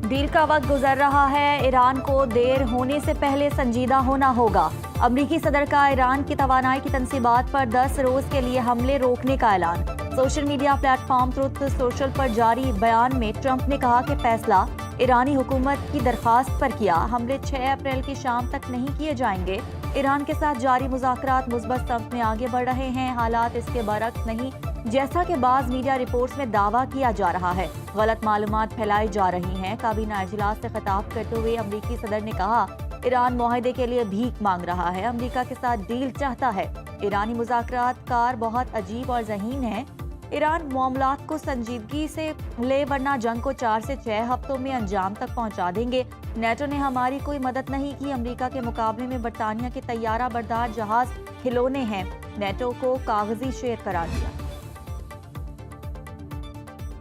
Deal کا وقت گزر رہا ہے، ایران کو دیر ہونے سے پہلے سنجیدہ ہونا ہوگا۔ امریکی صدر کا ایران کی توانائی کی تنصیبات پر 10 روز کے لیے حملے روکنے کا اعلان۔ Social media platform Truth Social پر جاری بیان میں ٹرمپ نے کہا کہ فیصلہ ایرانی حکومت کی درخواست پر کیا، حملے 6 اپریل کی شام تک نہیں کیے جائیں گے۔ ایران کے ساتھ جاری مذاکرات مثبت سمت میں آگے بڑھ رہے ہیں، حالات اس کے برعکس نہیں جیسا کہ بعض میڈیا رپورٹس میں دعویٰ کیا جا رہا ہے۔ غلط معلومات پھیلائی جا رہی ہیں۔ کابینہ اجلاس سے خطاب کرتے ہوئے امریکی صدر نے کہا، ایران معاہدے کے لیے بھیک مانگ رہا ہے، امریکہ کے ساتھ ڈیل چاہتا ہے۔ ایرانی مذاکرات کار بہت عجیب اور ذہین ہیں۔ ایران معاملات کو سنجیدگی سے لے ورنہ جنگ کو 4 سے 6 ہفتوں میں انجام تک پہنچا دیں گے۔ نیٹو نے ہماری کوئی مدد نہیں کی، امریکہ کے مقابلے میں برطانیہ کے طیارہ بردار جہاز کھلونے ہیں، نیٹو کو کاغذی شیر قرار دیا۔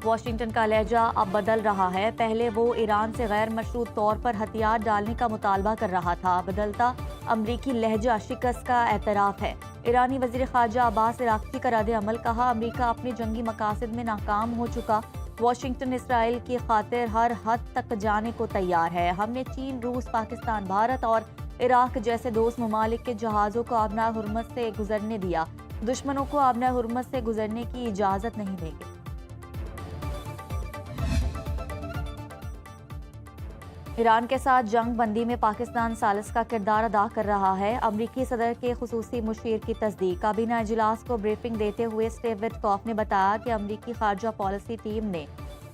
واشنگٹن کا لہجہ اب بدل رہا ہے، پہلے وہ ایران سے غیر مشروط طور پر ہتھیار ڈالنے کا مطالبہ کر رہا تھا، بدلتا امریکی لہجہ شکست کا اعتراف ہے۔ ایرانی وزیر خارجہ عباس عراقچی کا رد عمل، کہا امریکہ اپنے جنگی مقاصد میں ناکام ہو چکا، واشنگٹن اسرائیل کی خاطر ہر حد تک جانے کو تیار ہے، ہم نے چین، روس، پاکستان، بھارت اور عراق جیسے دوست ممالک کے جہازوں کو آبنائے حرمت سے گزرنے دیا، دشمنوں کو آبنائے حرمت سے گزرنے کی اجازت نہیں دیں گے۔ ایران کے ساتھ جنگ بندی میں پاکستان ثالث کا کردار ادا کر رہا ہے، امریکی صدر کے خصوصی مشیر کی تصدیق۔ کابینہ اجلاس کو بریفنگ دیتے ہوئے اسٹیو وٹکاف نے بتایا کہ امریکی خارجہ پالیسی ٹیم نے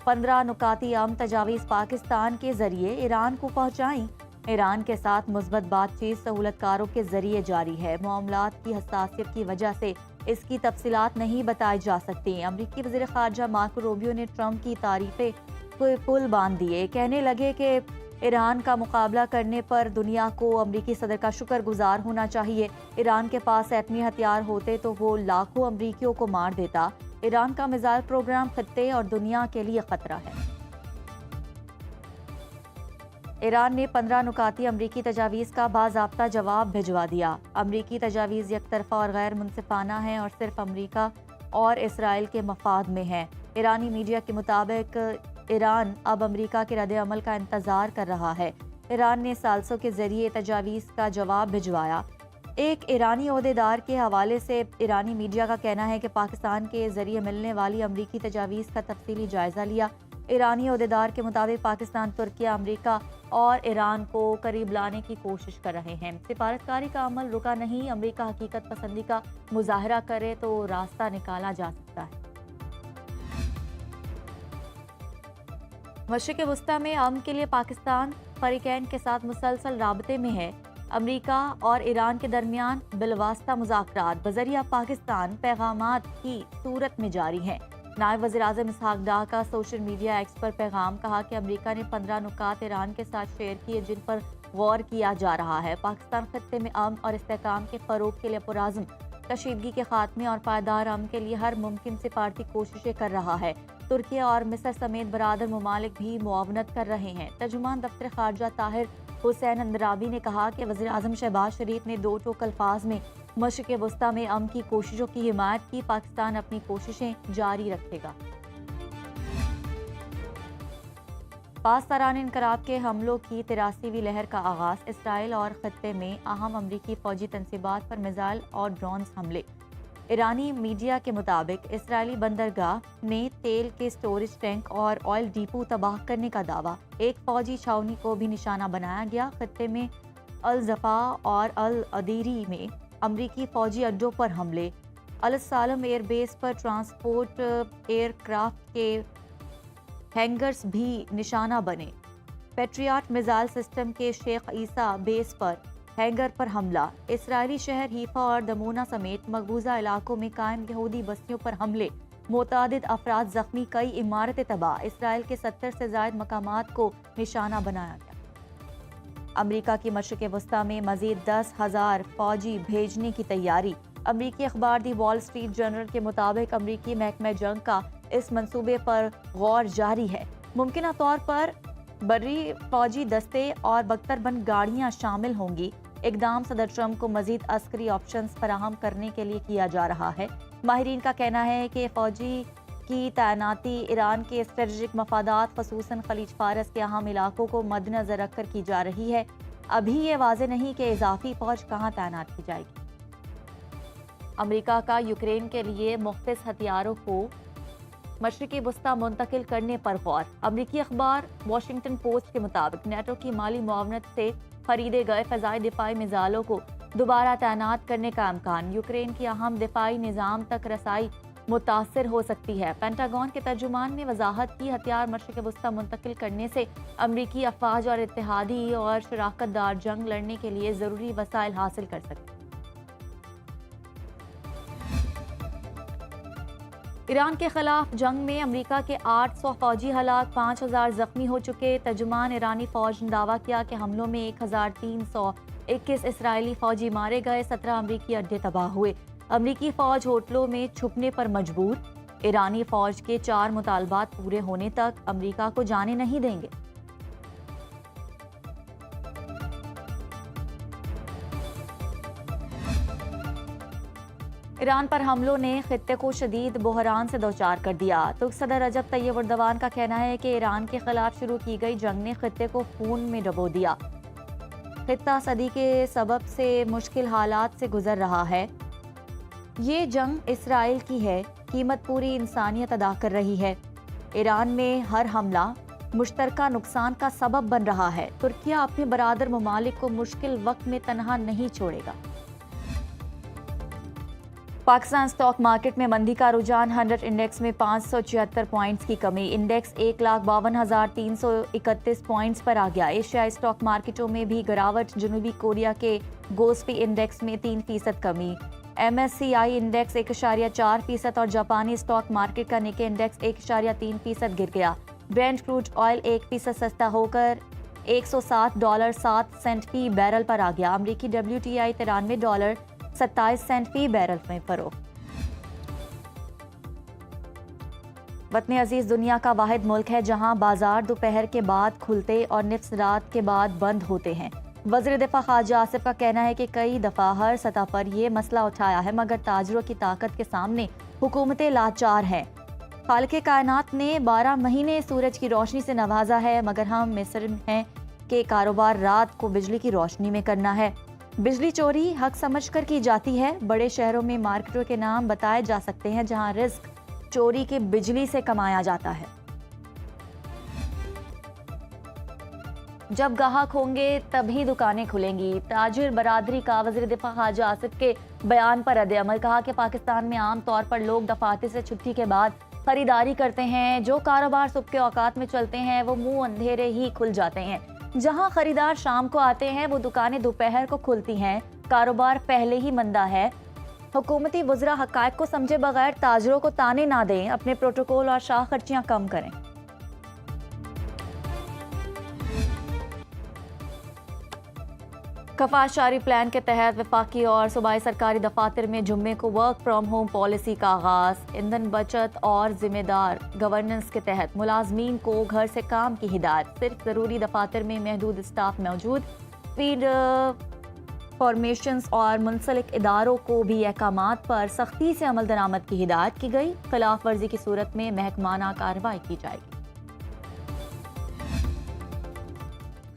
15 نکاتی اہم تجاویز پاکستان کے ذریعے ایران کو پہنچائیں۔ ایران کے ساتھ مثبت بات چیت سہولت کاروں کے ذریعے جاری ہے، معاملات کی حساسیت کی وجہ سے اس کی تفصیلات نہیں بتائی جا سکتی۔ امریکی وزیر خارجہ مارکو روبیو نے ٹرمپ کی تعریفیں کو پل باندھ دیے، کہنے لگے کہ ایران کا مقابلہ کرنے پر دنیا کو امریکی صدر کا شکر گزار ہونا چاہیے۔ ایران کے پاس ایٹمی ہتھیار ہوتے تو وہ لاکھوں امریکیوں کو مار دیتا۔ ایران کا میزائل پروگرام خطے اور دنیا کے لیے خطرہ ہے۔ ایران نے 15 نکاتی امریکی تجاویز کا باضابطہ جواب بھجوا دیا۔ امریکی تجاویز یک طرفہ اور غیر منصفانہ ہیں اور صرف امریکہ اور اسرائیل کے مفاد میں ہیں۔ ایرانی میڈیا کے مطابق ایران اب امریکہ کے رد عمل کا انتظار کر رہا ہے۔ ایران نے ثالثوں کے ذریعے تجاویز کا جواب بھجوایا۔ ایک ایرانی عہدیدار کے حوالے سے ایرانی میڈیا کا کہنا ہے کہ پاکستان کے ذریعے ملنے والی امریکی تجاویز کا تفصیلی جائزہ لیا۔ ایرانی عہدیدار کے مطابق پاکستان، ترکیہ، امریکہ اور ایران کو قریب لانے کی کوشش کر رہے ہیں۔ سفارتکاری کا عمل رکا نہیں، امریکہ حقیقت پسندی کا مظاہرہ کرے تو راستہ نکالا جا سکتا ہے۔ مشرق وسطی میں امن کے لیے پاکستان فریقین کے ساتھ مسلسل رابطے میں ہے۔ امریکہ اور ایران کے درمیان بالواسطہ مذاکرات بذریعہ پاکستان پیغامات کی صورت میں جاری ہیں۔ نائب وزیر اعظم اسحاق ڈار کا سوشل میڈیا ایکس پر پیغام، کہا کہ امریکہ نے 15 نکات ایران کے ساتھ شیئر کیے جن پر غور کیا جا رہا ہے۔ پاکستان خطے میں امن اور استحکام کے فروغ کے لیے پرعزم، کشیدگی کے خاتمے اور پائیدار امن کے لیے ہر ممکن سفارتی کوششیں کر رہا ہے۔ ترکیہ اور مصر سمیت برادر ممالک بھی معاونت کر رہے ہیں۔ ترجمان دفتر خارجہ طاہر حسین اندرابی نے کہا کہ وزیر اعظم شہباز شریف نے 2 ٹوک الفاظ میں مشرق وسطی میں امن کی کوششوں کی حمایت کی، پاکستان اپنی کوششیں جاری رکھے گا۔ پاسداران انقلاب کے حملوں کی 83ویں لہر کا آغاز، اسرائیل اور خطے میں اہم امریکی فوجی تنصیبات پر میزائل اور ڈرونز حملے۔ ایرانی میڈیا کے مطابق اسرائیلی بندرگاہ نے تیل کے سٹوریج ٹینک اور آئل ڈیپو تباہ کرنے کا دعویٰ، ایک فوجی چھاؤنی کو بھی نشانہ بنایا گیا۔ خطے میں الضفا اور العدیری میں امریکی فوجی اڈوں پر حملے، السالم ایئر بیس پر ٹرانسپورٹ ایئر کرافٹ کے ہینگرز بھی نشانہ بنے۔ پیٹریاٹ میزائل سسٹم کے شیخ عیسیٰ بیس پر ہینگر پر حملہ، اسرائیلی شہر حیفا اور دمونہ سمیت مقبوضہ علاقوں میں قائم یہودی بستیوں پر حملے، متعدد افراد زخمی، کئی عمارتیں تباہ، اسرائیل کے 70 سے زائد مقامات کو نشانہ بنایا گیا۔ امریکہ کی مشرق وسطی میں مزید 10,000 فوجی بھیجنے کی تیاری، امریکی اخبار دی وال اسٹریٹ جرنل کے مطابق امریکی محکمہ جنگ کا اس منصوبے پر غور جاری ہے۔ ممکنہ طور پر بری فوجی دستے اور بختر بند گاڑیاں شامل ہوں گی۔ اقدام صدر ٹرمپ کو مزید عسکری آپشنز فراہم کرنے کے لیے کیا جا رہا ہے۔ ماہرین کا کہنا ہے کہ فوجی کی تعیناتی ایران کے اسٹریٹجک مفادات خصوصاً خلیج فارس کے اہم علاقوں کو مد نظر رکھ کر کی جا رہی ہے۔ ابھی یہ واضح نہیں کہ اضافی فوج کہاں تعینات کی جائے گی۔ امریکہ کا یوکرین کے لیے مختص ہتھیاروں کو مشرقی وسطی منتقل کرنے پر غور۔ امریکی اخبار واشنگٹن پوسٹ کے مطابق نیٹو کی مالی معاونت سے خریدے گئے فضائی دفاعی میزائلوں کو دوبارہ تعینات کرنے کا امکان۔ یوکرین کی اہم دفاعی نظام تک رسائی متاثر ہو سکتی ہے۔ پینٹاگون کے ترجمان نے وضاحت کی، ہتھیار مشرق وسطی منتقل کرنے سے امریکی افواج اور اتحادی اور شراکت دار جنگ لڑنے کے لیے ضروری وسائل حاصل کر سکتے ہیں۔ ایران کے خلاف جنگ میں امریکہ کے 800 فوجی ہلاک، 5000 زخمی ہو چکے۔ ترجمان ایرانی فوج نے دعویٰ کیا کہ حملوں میں 1321 اسرائیلی فوجی مارے گئے، 17 امریکی اڈے تباہ ہوئے۔ امریکی فوج ہوٹلوں میں چھپنے پر مجبور۔ ایرانی فوج کے 4 مطالبات پورے ہونے تک امریکہ کو جانے نہیں دیں گے۔ ایران پر حملوں نے خطے کو شدید بحران سے دوچار کر دیا۔ ترک صدر رجب طیب ایردوان کا کہنا ہے کہ ایران کے خلاف شروع کی گئی جنگ نے خطے کو خون میں ڈبو دیا۔ خطہ صدی کے سبب سے مشکل حالات سے گزر رہا ہے۔ یہ جنگ اسرائیل کی ہے، قیمت پوری انسانیت ادا کر رہی ہے۔ ایران میں ہر حملہ مشترکہ نقصان کا سبب بن رہا ہے۔ ترکیہ اپنے برادر ممالک کو مشکل وقت میں تنہا نہیں چھوڑے گا۔ پاکستان سٹاک مارکیٹ میں مندی کا رجحان، 100 انڈیکس میں 576 پوائنٹس کی کمی، انڈیکس 1,52,331 پوائنٹس پر آ گیا۔ ایشیائی سٹاک مارکیٹوں میں بھی گراوٹ، جنوبی کوریا کے گوسپی انڈیکس میں 3% کمی، MSCI انڈیکس 1.4% اور جاپانی سٹاک مارکیٹ کا نکے انڈیکس 1.3% گر گیا۔ برینٹ کروڈ آئل 1% سستا ہو کر $107.07 فی بیرل پر آ گیا۔ امریکی WTI $93.27 فی بیرل میں فروخت۔ وطن عزیز دنیا کا واحد ملک ہے جہاں بازار دوپہر کے بعد کھلتے اور نصف رات کے بعد بند ہوتے ہیں۔ وزیر دفاع خارجہ آصف کا کہنا ہے کہ کئی دفعہ ہر سطح پر یہ مسئلہ اٹھایا ہے، مگر تاجروں کی طاقت کے سامنے حکومتیں لاچار ہیں۔ خالق کائنات نے 12 مہینے سورج کی روشنی سے نوازا ہے، مگر ہم مصر ہیں کہ کاروبار رات کو بجلی کی روشنی میں کرنا ہے۔ بجلی چوری حق سمجھ کر کی جاتی ہے۔ بڑے شہروں میں مارکیٹوں کے نام بتائے جا سکتے ہیں جہاں رزق چوری کے بجلی سے کمایا جاتا ہے۔ جب گاہک ہوں گے تبھی دکانیں کھلیں گی، تاجر برادری کا وزیر دفاع خارجہ آصف کے بیان پر رد عمل۔ کہا کہ پاکستان میں عام طور پر لوگ دفاتر سے چھٹی کے بعد خریداری کرتے ہیں۔ جو کاروبار صبح کے اوقات میں چلتے ہیں وہ منہ اندھیرے ہی کھل جاتے ہیں۔ جہاں خریدار شام کو آتے ہیں وہ دکانیں دوپہر کو کھلتی ہیں۔ کاروبار پہلے ہی مندہ ہے۔ حکومتی وزراء حقائق کو سمجھے بغیر تاجروں کو تانے نہ دیں، اپنے پروٹوکول اور شاہ خرچیاں کم کریں۔ کفاش شہری پلان کے تحت وفاقی اور صوبائی سرکاری دفاتر میں جمعے کو ورک فرام ہوم پالیسی کا آغاز۔ ایندھن بچت اور ذمہ دار گورننس کے تحت ملازمین کو گھر سے کام کی ہدایت، صرف ضروری دفاتر میں محدود اسٹاف موجود۔ فیلڈ فارمیشنز اور منسلک اداروں کو بھی احکامات پر سختی سے عمل درآمد کی ہدایت کی گئی۔ خلاف ورزی کی صورت میں محکمانہ کارروائی کی جائے گی۔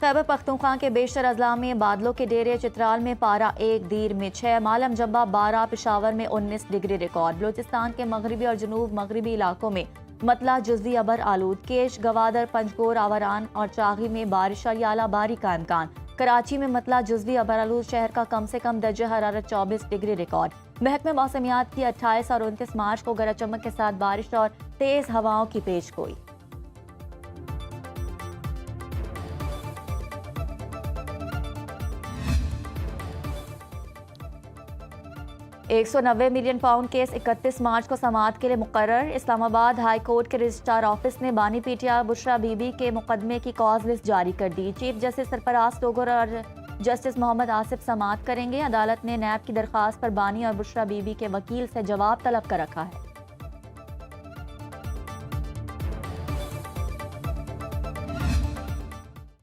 خیبر پختونخوا کے بیشتر اضلاع میں بادلوں کے ڈیرے، چترال میں پارہ 1، دیر میں 6، مالم جبہ 12، پشاور میں 19 ڈگری ریکارڈ۔ بلوچستان کے مغربی اور جنوب مغربی علاقوں میں مطلع جزوی ابر آلود، کیش، گوادر، پنجگور، آوران اور چاغی میں بارش اور اعلیٰ باری کا امکان۔ کراچی میں مطلع جزوی ابر آلود، شہر کا کم سے کم درجہ حرارت 24 ڈگری ریکارڈ۔ محکمہ موسمیات کی 28 اور 29 مارچ کو گرج چمک کے ساتھ بارش اور تیز ہواؤں کی پیش گوئی۔ 190 ملین پاؤنڈ کیس 31 مارچ کو سماعت کے لیے مقرر۔ اسلام آباد ہائی کورٹ کے رجسٹرار آفس نے بانی P T I Bushra be be کے مقدمے کی کاز لسٹ جاری کر دی۔ چیف جسٹس سرفراز ٹوگر اور جسٹس محمد آصف سماعت کریں گے۔ عدالت نے نیب کی درخواست پر بانی اور بشرا بی بی کے وکیل سے جواب طلب کر رکھا ہے۔